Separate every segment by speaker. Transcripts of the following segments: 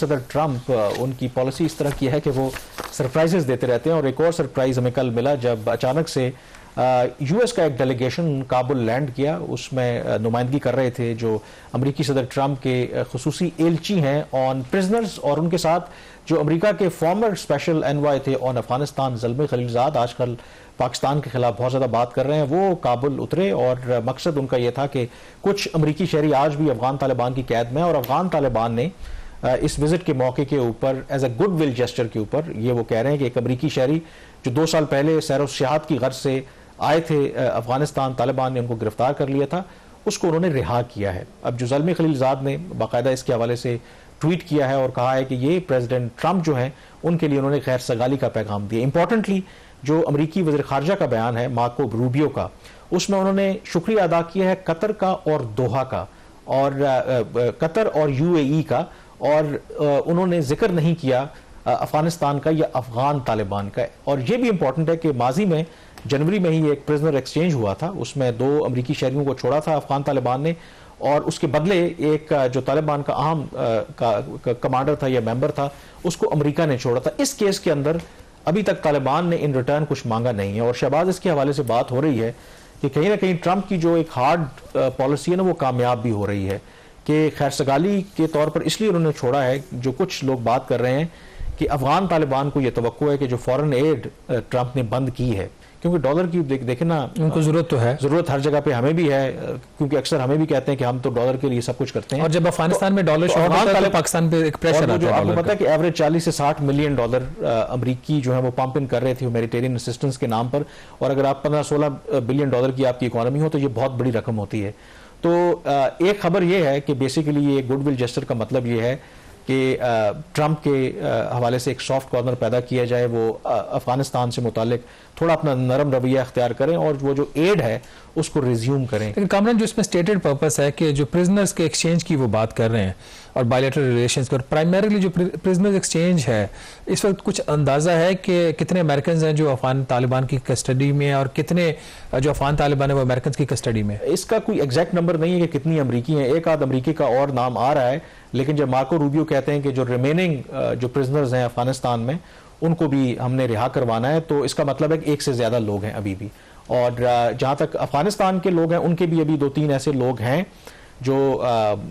Speaker 1: صدر ٹرمپ ان کی پالیسی اس طرح کی ہے کہ وہ سرپرائزز دیتے رہتے ہیں، اور ایک اور سرپرائز ہمیں کل ملا جب اچانک سے یو ایس کا ایک ڈیلیگیشن کابل لینڈ کیا. اس میں نمائندگی کر رہے تھے جو امریکی صدر ٹرمپ کے خصوصی ایلچی ہیں آن پرزنرز، اور ان کے ساتھ جو امریکہ کے فارمر اسپیشل انوائے تھے آن افغانستان زلمے خلیلزاد، آج کل پاکستان کے خلاف بہت زیادہ بات کر رہے ہیں، وہ کابل اترے. اور مقصد ان کا یہ تھا کہ کچھ امریکی شہری آج بھی افغان طالبان کی قید میں، اور افغان طالبان نے اس وزٹ کے موقع کے اوپر as a good will gesture کے اوپر یہ وہ کہہ رہے ہیں کہ ایک امریکی شہری جو 2 سال پہلے سیر و سیاحت کی غرض سے آئے تھے افغانستان، طالبان نے ان کو گرفتار کر لیا تھا، اس کو انہوں نے رہا کیا ہے. اب جو زلمے خلیلزاد نے باقاعدہ اس کے حوالے سے ٹویٹ کیا ہے اور کہا ہے کہ یہ پریزیڈنٹ ٹرمپ جو ہیں ان کے لیے انہوں نے خیر سگالی کا پیغام دیا. امپورٹنٹلی جو امریکی وزیر خارجہ کا بیان ہے مارکو روبیو کا، اس میں انہوں نے شکریہ ادا کیا ہے قطر کا اور دوحہ کا، اور قطر اور یو اے ای کا، اور انہوں نے ذکر نہیں کیا افغانستان کا یا افغان طالبان کا. اور یہ بھی امپورٹنٹ ہے کہ ماضی میں جنوری میں ہی ایک پرزنر ایکسچینج ہوا تھا، اس میں 2 امریکی شہریوں کو چھوڑا تھا افغان طالبان نے، اور اس کے بدلے ایک جو طالبان کا اہم کمانڈر تھا یا ممبر تھا اس کو امریکہ نے چھوڑا تھا. اس کیس کے اندر ابھی تک طالبان نے ان ریٹرن کچھ مانگا نہیں ہے. اور شہباز اس کے حوالے سے بات ہو رہی ہے کہ کہیں نہ کہیں ٹرمپ کی جو ایک ہارڈ پالیسی ہے نا وہ کامیاب بھی ہو رہی ہے، کہ خیر سگالی کے طور پر اس لیے انہوں نے چھوڑا ہے. جو کچھ لوگ بات کر رہے ہیں کہ افغان طالبان کو یہ توقع ہے کہ جو فورن ایڈ ٹرمپ نے بند کی ہے، کیونکہ ڈالر کی دیکھیں نا
Speaker 2: ان کو ضرورت تو ہے،
Speaker 1: ضرورت ہر جگہ پہ ہمیں بھی ہے، کیونکہ اکثر ہمیں بھی کہتے ہیں کہ ہم تو ڈالر کے لیے سب کچھ کرتے ہیں،
Speaker 2: اور جب افغانستان میں ڈالر شارٹ ہوتا ہے تو پاکستان پہ ایک پریشر آتا ہے.
Speaker 1: آپ کو پتا ہے کہ ایوریج 40 سے 60 ملین ڈالر امریکی جو ہے وہ پمپ ان کر رہے تھے ہیومینیٹیرین اسسٹنس کے نام پر، اور اگر آپ 15-16 بلین ڈالر کی آپ کی اکانومی ہو تو یہ بہت بڑی رقم ہوتی ہے. تو ایک خبر یہ ہے کہ بیسیکلی یہ گڈ ول جسچر کا مطلب یہ ہے کہ ٹرمپ کے حوالے سے ایک سافٹ کارنر پیدا کیا جائے، وہ افغانستان سے متعلق تھوڑا اپنا نرم رویہ اختیار کریں اور وہ جو ایڈ ہے اس کو ریزیوم کریں.
Speaker 2: لیکن کامران جو اس میں سٹیٹڈ پرپس ہے کہ جو پرزنرز کے ایکسچینج کی وہ بات کر رہے ہیں اور بائیلیٹرل ریلیشنز کی، اور پرائمریلی جو پرزنرز ایکسچینج ہے اس وقت کچھ اندازہ ہے کہ کتنے امریکنز ہیں جو افغان طالبان کی کسٹڈی میں ہیں اور کتنے جو افغان طالبان ہیں وہ امریکنز کی کسٹڈی میں؟
Speaker 1: اس کا کوئی ایگزیکٹ نمبر نہیں ہے کہ کتنی امریکی ہیں، ایک آدھ امریکی کا اور نام آ رہا ہے، لیکن جب مارکو روبیو کہتے ہیں کہ جو ریمیننگ جو پرزنرز ہیں افغانستان میں ان کو بھی ہم نے رہا کروانا ہے، تو اس کا مطلب ہے کہ 1 سے زیادہ لوگ ہیں ابھی بھی. اور جہاں تک افغانستان کے لوگ ہیں ان کے بھی ابھی 2-3 ایسے لوگ ہیں جو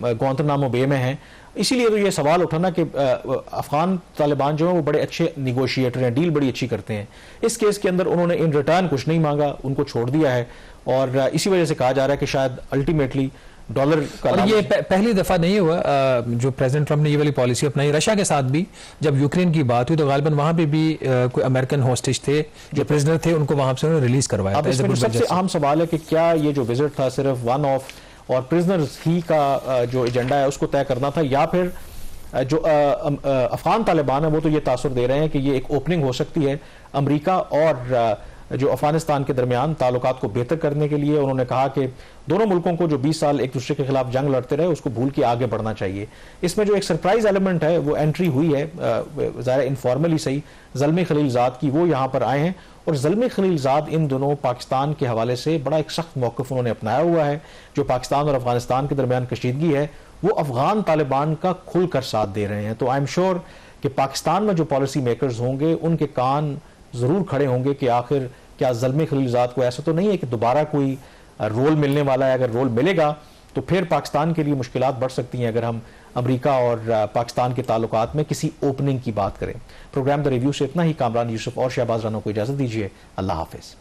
Speaker 1: گوانتانامو بے میں ہیں. اسی لیے تو یہ سوال اٹھا نا کہ افغان طالبان جو ہیں وہ بڑے اچھے نیگوشیٹر ہیں، ڈیل بڑی اچھی کرتے ہیں. اس کیس کے اندر انہوں نے ان ریٹرن کچھ نہیں مانگا، ان کو چھوڑ دیا ہے، اور اسی وجہ سے کہا جا رہا ہے کہ شاید الٹیمیٹلی ڈالر کا.
Speaker 2: اور یہ پہلی دفعہ نہیں ہوا جو پریزیڈنٹ ٹرمپ نے یہ والی پالیسی اپنائی. رشیا کے ساتھ بھی جب یوکرین کی بات ہوئی تو غالباً وہاں پہ بھی کوئی امریکن ہوسٹیج تھے جو پریزنر تھے، ان کو وہاں سے انہوں نے ریلیز کروایا تھا.
Speaker 1: اس میں سب سے اہم سوال ہے کہ کیا یہ جو وزٹ تھا صرف ون آف اور پرزنرز ہی کا جو ایجنڈا ہے اس کو طے کرنا تھا، یا پھر جو افغان طالبان ہیں وہ تو یہ تاثر دے رہے ہیں کہ یہ ایک اوپننگ ہو سکتی ہے امریکہ اور جو افغانستان کے درمیان تعلقات کو بہتر کرنے کے لیے. انہوں نے کہا کہ دونوں ملکوں کو جو 20 سال ایک دوسرے کے خلاف جنگ لڑتے رہے اس کو بھول کے آگے بڑھنا چاہیے. اس میں جو ایک سرپرائز ایلیمنٹ ہے وہ انٹری ہوئی ہے ظاہر انفارملی صحیح، زلمے خلیلزاد کی، وہ یہاں پر آئے ہیں، اور زلمے خلیلزاد ان دونوں پاکستان کے حوالے سے بڑا ایک سخت موقف انہوں نے اپنایا ہوا ہے. جو پاکستان اور افغانستان کے درمیان کشیدگی ہے وہ افغان طالبان کا کھل کر ساتھ دے رہے ہیں. تو آئی ایم شیور کہ پاکستان میں جو پالیسی میکرز ہوں گے ان کے کان ضرور کھڑے ہوں گے کہ آخر کیا زلمے خلیلزاد کو ایسا تو نہیں ہے کہ دوبارہ کوئی رول ملنے والا ہے. اگر رول ملے گا تو پھر پاکستان کے لیے مشکلات بڑھ سکتی ہیں اگر ہم امریکہ اور پاکستان کے تعلقات میں کسی اوپننگ کی بات کریں. پروگرام دا ریویو سے اتنا ہی. کامران یوسف اور شہباز رانو کو اجازت دیجیے. اللہ حافظ.